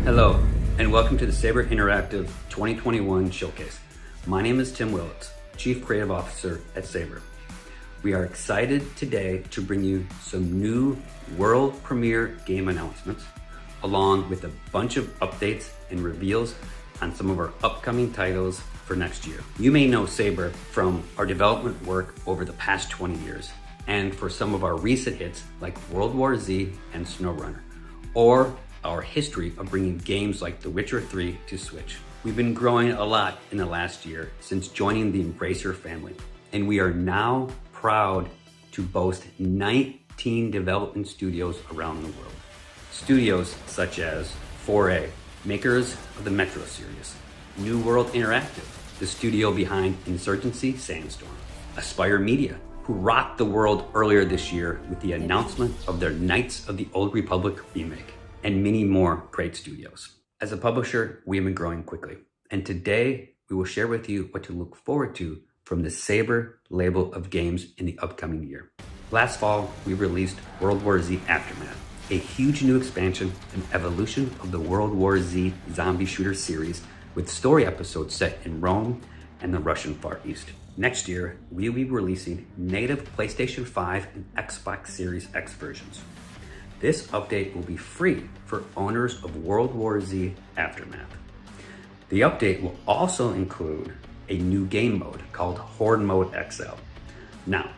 Hello, and welcome to the Saber Interactive 2021 Showcase. My name is Tim Willits, Chief Creative Officer at Saber. We are excited today to bring you some new world premiere game announcements, along with a bunch of updates and reveals on some of our upcoming titles for next year. You may know Saber from our development work over the past 20 years, and for some of our recent hits like World War Z and SnowRunner, or our history of bringing games like The Witcher 3 to Switch. We've been growing a lot in the last year since joining the Embracer family, and we are now proud to boast 19 development studios around the world. Studios such as 4A, makers of the Metro series, New World Interactive, the studio behind Insurgency Sandstorm, Aspire Media, who rocked the world earlier this year with the announcement of their Knights of the Old Republic remake, and many more great studios. As a publisher, we have been growing quickly, and today we will share with you what to look forward to from the Saber label of games in the upcoming year. Last fall, we released World War Z Aftermath, a huge new expansion and evolution of the World War Z zombie shooter series with story episodes set in Rome and the Russian Far East. Next year, we will be releasing native PlayStation 5 and Xbox Series X versions. This update will be free for owners of World War Z Aftermath. The update will also include a new game mode called Horde Mode XL. Now,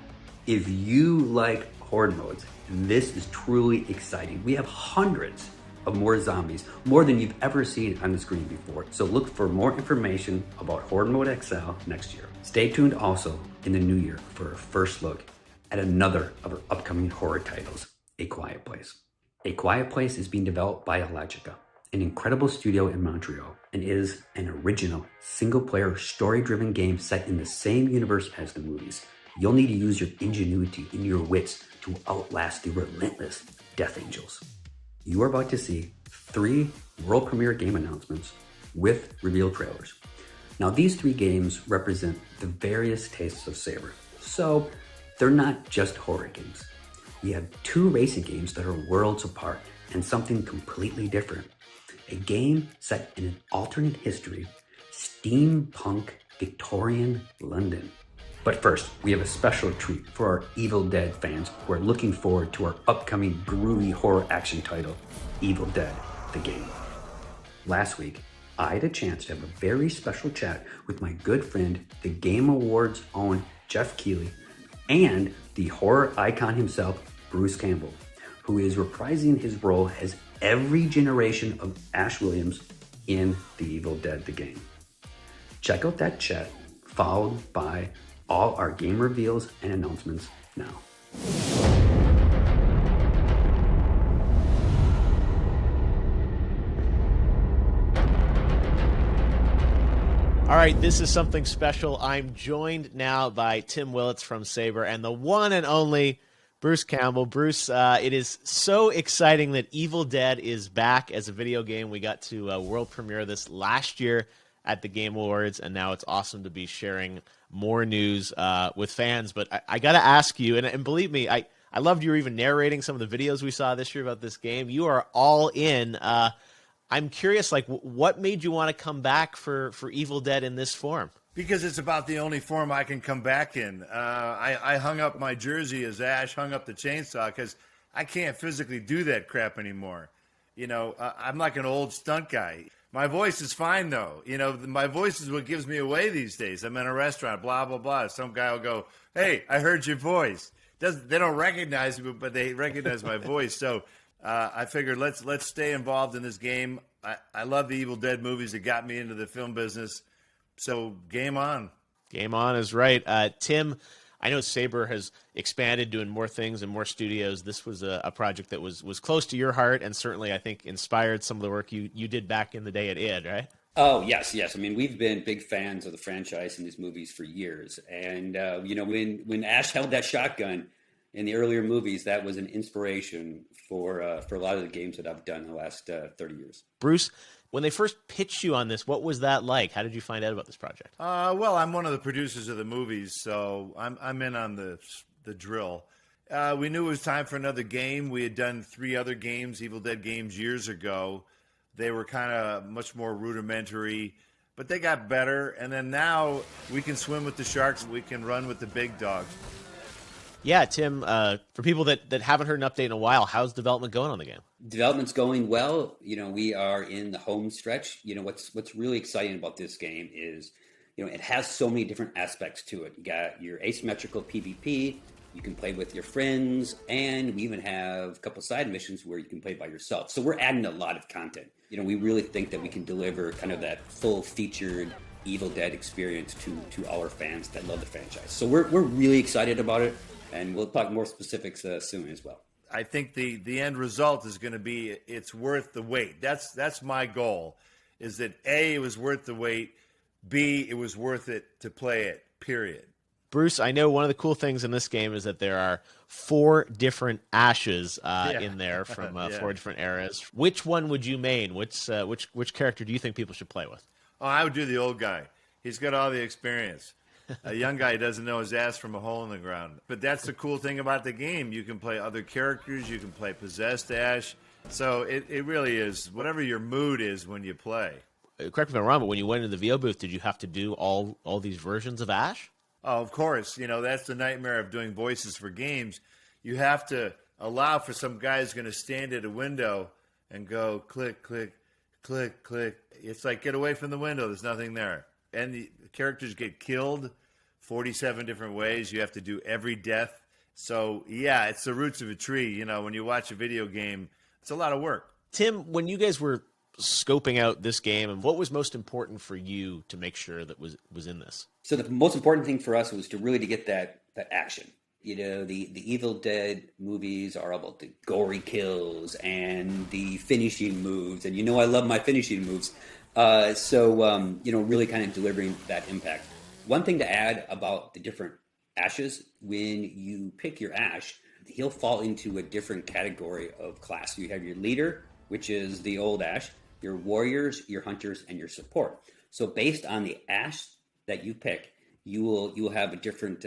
if you like Horde modes, this is truly exciting. We have hundreds of more zombies, more than you've ever seen on the screen before. So look for more information about Horde Mode XL next year. Stay tuned also in the new year for a first look at another of our upcoming horror titles, A Quiet Place. A Quiet Place is being developed by Elogica, an incredible studio in Montreal, and is an original single-player story-driven game set in the same universe as the movies. You'll need to use your ingenuity and your wits to outlast the relentless Death Angels. You are about to see 3 world premiere game announcements with reveal trailers. Now, these 3 games represent the various tastes of Saber, so they're not just horror games. We have 2 racing games that are worlds apart and something completely different. A game set in an alternate history, steampunk Victorian London. But first, we have a special treat for our Evil Dead fans who are looking forward to our upcoming groovy horror action title, Evil Dead, the game. Last week, I had a chance to have a very special chat with my good friend, the Game Awards' own Jeff Keighley, and the horror icon himself, Bruce Campbell, who is reprising his role as every generation of Ash Williams in The Evil Dead, the game. Check out that chat, followed by all our game reveals and announcements now. All right, this is something special. I'm joined now by Tim Willits from Saber and the one and only Bruce Campbell. Bruce, it is so exciting that Evil Dead is back as a video game. We got to world premiere this last year at the Game Awards, and now it's awesome to be sharing more news with fans. But I got to ask you, and believe me, I loved you even narrating some of the videos we saw this year about this game. You are all in. I'm curious, like, what made you want to come back for Evil Dead in this form? Because it's about the only form I can come back in. I hung up my jersey as Ash hung up the chainsaw because I can't physically do that crap anymore. You know, I'm like an old stunt guy. My voice is fine, though. You know, my voice is what gives me away these days. I'm in a restaurant, blah, blah, blah. Some guy will go, hey, I heard your voice. They don't recognize me, but they recognize my voice. So I figured let's stay involved in this game. I love the Evil Dead movies that got me into the film business. So game on. Game on is right. Tim, I know Saber has expanded, doing more things and more studios. This was a project that was close to your heart, and certainly I think inspired some of the work you did back in the day at id, right? Oh, yes. I mean, we've been big fans of the franchise and these movies for years. And, you know, when Ash held that shotgun in the earlier movies, that was an inspiration for a lot of the games that I've done in the last 30 years. Bruce, when they first pitched you on this, what was that like? How did you find out about this project? Well, I'm one of the producers of the movies, so I'm in on the drill. We knew it was time for another game. We had done 3 other games, Evil Dead games, years ago. they were kind of much more rudimentary, but they got better. And then now we can swim with the sharks. We can run with the big dogs. Yeah, Tim, for people that haven't heard an update in a while, how's development going on the game? Development's going well. We are in the home stretch. What's really exciting about this game is, it has so many different aspects to it. You got your asymmetrical PvP, you can play with your friends, and we even have a couple side missions where you can play by yourself. So we're adding a lot of content. We really think that we can deliver kind of that full-featured Evil Dead experience to our fans that love the franchise. So we're really excited about it, and we'll talk more specifics soon as well. I think the end result is going to be it's worth the wait. That's my goal, is that A, it was worth the wait, B, it was worth it to play it, period. Bruce, I know one of the cool things in this game is that there are 4 different Ashes in there from 4 different eras. Which one would you main? Which character do you think people should play with? Oh, I would do the old guy. He's got all the experience. A young guy doesn't know his ass from a hole in the ground. But that's the cool thing about the game. You can play other characters. You can play Possessed Ash. So it really is whatever your mood is when you play. Correct me if I'm wrong, but when you went into the VO booth, did you have to do all these versions of Ash? Oh, of course. That's the nightmare of doing voices for games. You have to allow for some guy who's going to stand at a window and go click, click, click, click. It's like, get away from the window. There's nothing there. And the characters get killed 47 different ways. You have to do every death. So, yeah, it's the roots of a tree. When you watch a video game, it's a lot of work. Tim, when you guys were scoping out this game, and what was most important for you to make sure that was in this? So the most important thing for us was to get that action. The Evil Dead movies are about the gory kills and the finishing moves, and I love my finishing moves. Really kind of delivering that impact. One thing to add about the different Ashes, when you pick your Ash, he'll fall into a different category of class. So you have your leader, which is the old Ash, your warriors, your hunters, and your support. So based on the Ash that you pick, you will have a different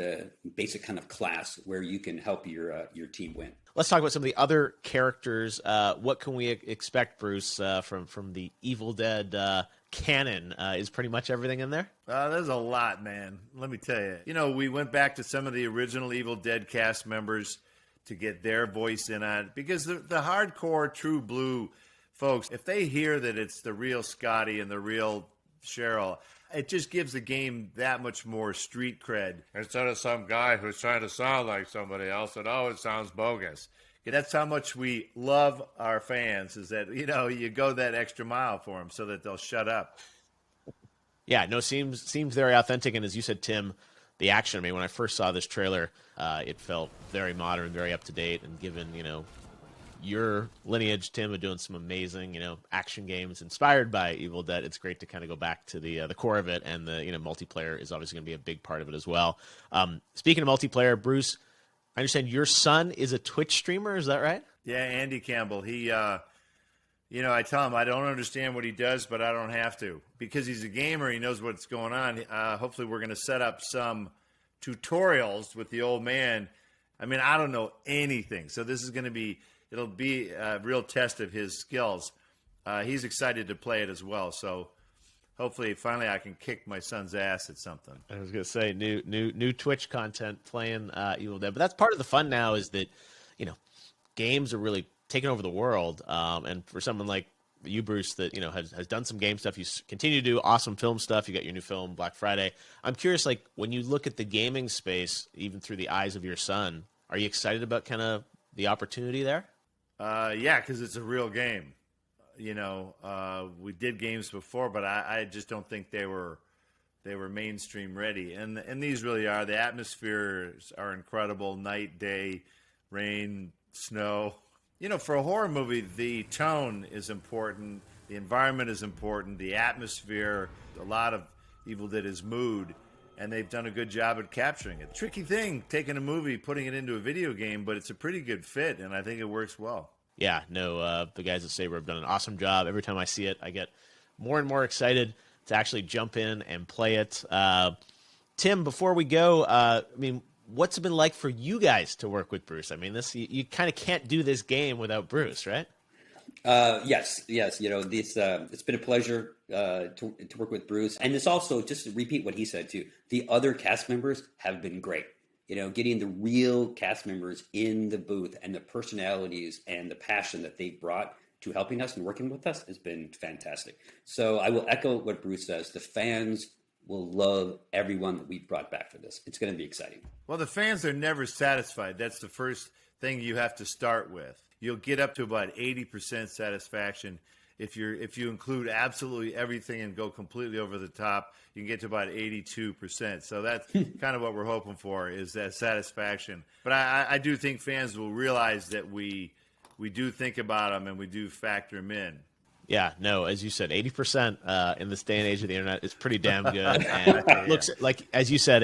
basic kind of class where you can help your team win. Let's talk about some of the other characters. What can we expect, Bruce, from the Evil Dead canon? Is pretty much everything in there? There's a lot, man. Let me tell you. We went back to some of the original Evil Dead cast members to get their voice in on it, because the hardcore true blue folks, if they hear that it's the real Scotty and the real Cheryl, it just gives the game that much more street cred. Instead of some guy who's trying to sound like somebody else, and it sounds bogus. That's how much we love our fans, is that, you go that extra mile for them so that they'll shut up. Yeah, no, seems very authentic. And as you said, Tim, the action, when I first saw this trailer, it felt very modern, very up to date, and given, your lineage, Tim, of doing some amazing, action games inspired by Evil Dead, it's great to kind of go back to the core of it, and the multiplayer is obviously going to be a big part of it as well. Speaking of multiplayer, Bruce, I understand your son is a Twitch streamer. Is that right? Yeah, Andy Campbell. He, I tell him I don't understand what he does, but I don't have to, because he's a gamer. He knows what's going on. Hopefully, we're going to set up some tutorials with the old man. I don't know anything, so this is going to be. It'll be a real test of his skills. He's excited to play it as well. So hopefully, finally, I can kick my son's ass at something. I was going to say new Twitch content playing Evil Dead, but that's part of the fun now. Is that games are really taking over the world, and for someone like you, Bruce, that has done some game stuff, you continue to do awesome film stuff. You got your new film Black Friday. I'm curious, when you look at the gaming space, even through the eyes of your son, are you excited about kind of the opportunity there? Yeah, because it's a real game. We did games before, but I just don't think they were mainstream ready. And these really are. The atmospheres are incredible. Night, day, rain, snow. For a horror movie, the tone is important. The environment is important. The atmosphere. A lot of Evil Dead is mood. And they've done a good job at capturing it. Tricky thing, taking a movie, putting it into a video game, but it's a pretty good fit, and I think it works well. Yeah, no, the guys at Saber have done an awesome job. Every time I see it, I get more and more excited to actually jump in and play it. Tim, before we go, what's it been like for you guys to work with Bruce? You kind of can't do this game without Bruce, right? Yes. You know, this it's been a pleasure to work with Bruce, and it's also just to repeat what he said too. The other cast members have been great. You know, getting the real cast members in the booth and the personalities and the passion that they brought to helping us and working with us has been fantastic. So I will echo what Bruce says. The fans will love everyone that we've brought back for this. It's going to be exciting. Well, the fans are never satisfied. That's the first thing you have to start with. You'll get up to about 80% satisfaction. If you include absolutely everything and go completely over the top, you can get to about 82%. So that's kind of what we're hoping for, is that satisfaction. But I do think fans will realize that we do think about them and we do factor them in. Yeah, no, as you said, 80% in this day and age of the internet is pretty damn good. And it looks like, as you said,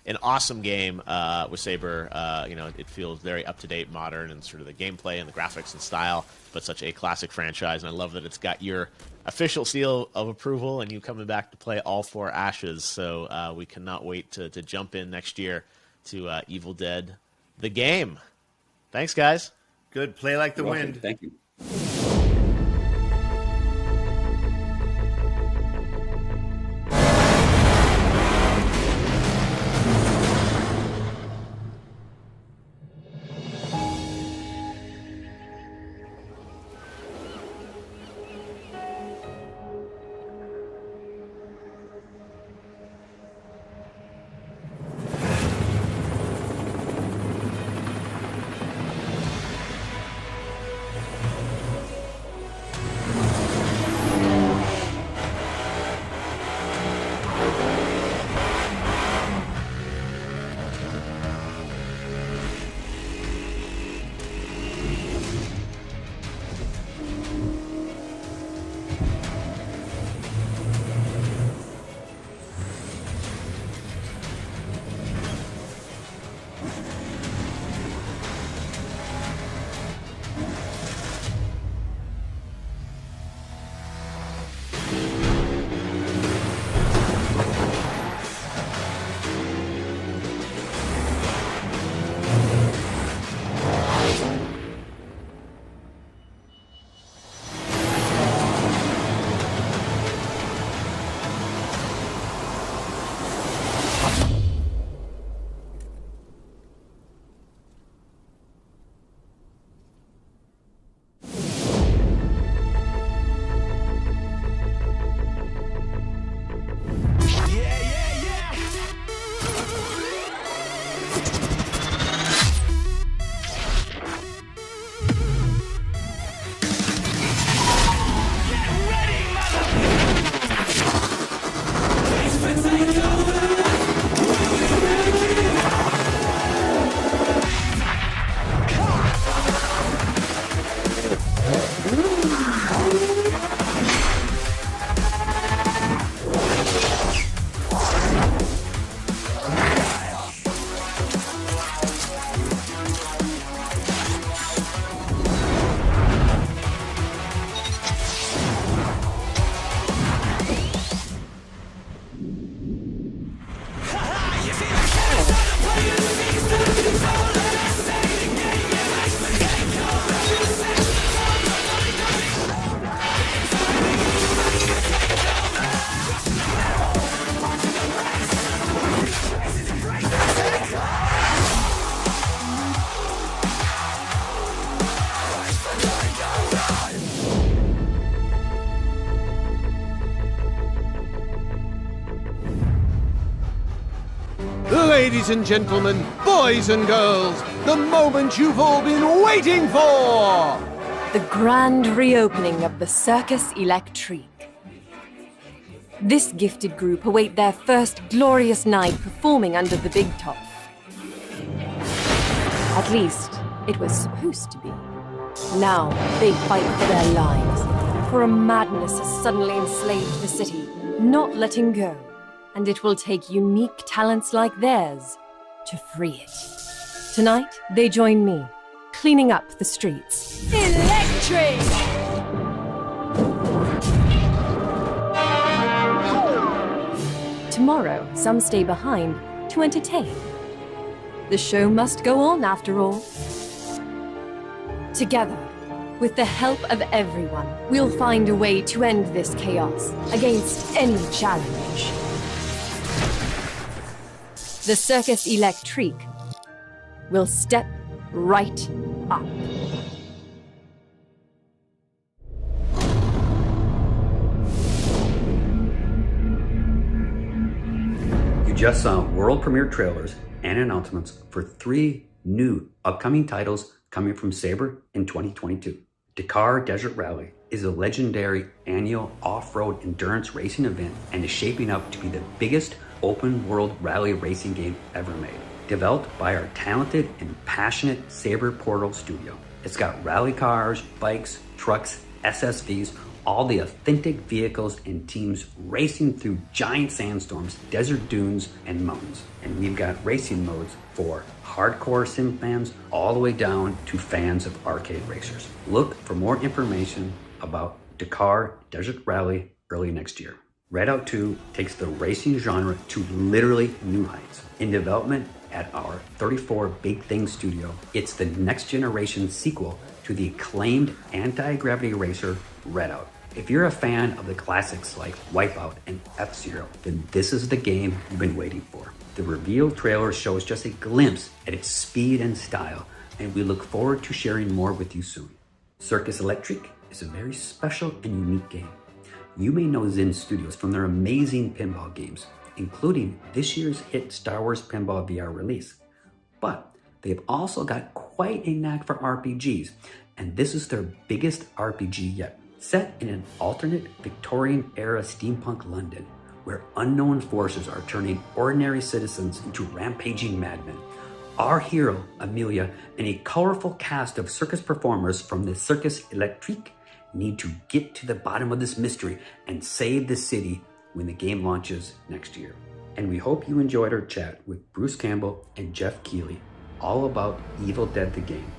an awesome game with Saber. You know, it feels very up-to-date, modern, and sort of the gameplay and the graphics and style, but such a classic franchise. And I love that it's got your official seal of approval and you coming back to play all 4 Ashes. So we cannot wait to jump in next year to Evil Dead, the game. Thanks, guys. Good. Play like the wind. Thank you. Ladies and gentlemen, boys and girls, the moment you've all been waiting for! The grand reopening of the Circus Electrique. This gifted group await their first glorious night performing under the big top. At least, it was supposed to be. Now, they fight for their lives, for a madness has suddenly enslaved the city, not letting go. And it will take unique talents like theirs to free it. Tonight, they join me, cleaning up the streets. Electric! Tomorrow, some stay behind to entertain. The show must go on, after all. Together, With the help of everyone, we'll find a way to end this chaos against any challenge. The Circus Electrique will step right up. You just saw world premiere trailers and announcements for 3 new upcoming titles coming from Saber in 2022. Dakar Desert Rally is a legendary annual off-road endurance racing event and is shaping up to be the biggest open-world rally racing game ever made. Developed by our talented and passionate Saber Portal studio. It's got rally cars, bikes, trucks, SSVs, all the authentic vehicles and teams racing through giant sandstorms, desert dunes, and mountains. And we've got racing modes for hardcore sim fans all the way down to fans of arcade racers. Look for more information about Dakar Desert Rally early next year. Redout 2 takes the racing genre to literally new heights. In development at our 34 Big Thing studio, it's the next generation sequel to the acclaimed anti-gravity racer Redout. If you're a fan of the classics like Wipeout and F-Zero, then this is the game you've been waiting for. The reveal trailer shows just a glimpse at its speed and style, and we look forward to sharing more with you soon. Circus Electrique is a very special and unique game. You may know Zen Studios from their amazing pinball games, including this year's hit Star Wars Pinball VR release. But they've also got quite a knack for RPGs, and this is their biggest RPG yet. Set in an alternate Victorian-era steampunk London, where unknown forces are turning ordinary citizens into rampaging madmen. Our hero, Amelia, and a colorful cast of circus performers from the Circus Electrique need to get to the bottom of this mystery and save the city when the game launches next year. And we hope you enjoyed our chat with Bruce Campbell and Jeff Keighley all about Evil Dead the game.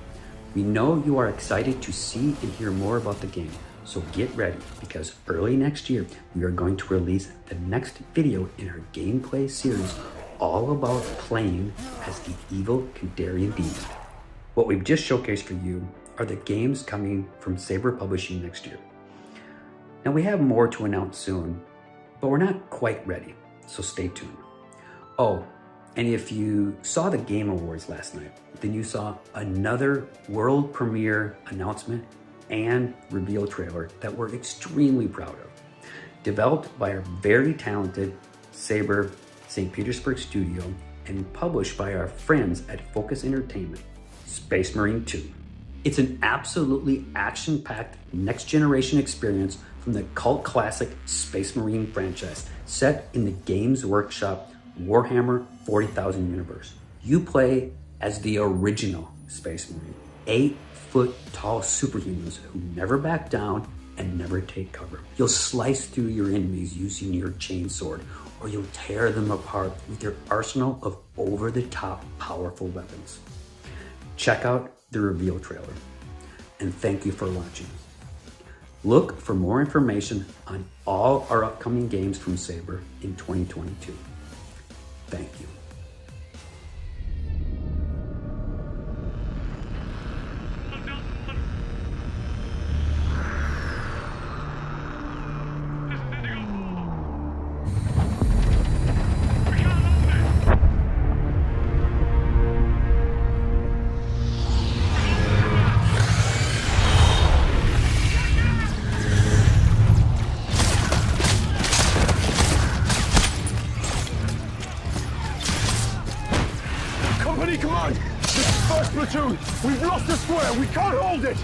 We know you are excited to see and hear more about the game, so get ready, because early next year we are going to release the next video in our gameplay series all about playing as the evil Kandarian beast. What we've just showcased for you are the games coming from Saber Publishing next year. Now we have more to announce soon, but we're not quite ready, so stay tuned. Oh, and if you saw the Game Awards last night, then you saw another world premiere announcement and reveal trailer that we're extremely proud of. Developed by our very talented Saber St. Petersburg studio and published by our friends at Focus Entertainment, Space Marine 2. It's an absolutely action-packed next-generation experience from the cult classic Space Marine franchise, set in the Games Workshop Warhammer 40,000 universe. You play as the original Space Marine, 8-foot-tall superhumans who never back down and never take cover. You'll slice through your enemies using your chainsword, or you'll tear them apart with your arsenal of over-the-top powerful weapons. Check out the reveal trailer, and thank you for watching. Look for more information on all our upcoming games from Saber in 2022. Thank you. Company command! This is first platoon! We've lost the square! We can't hold it!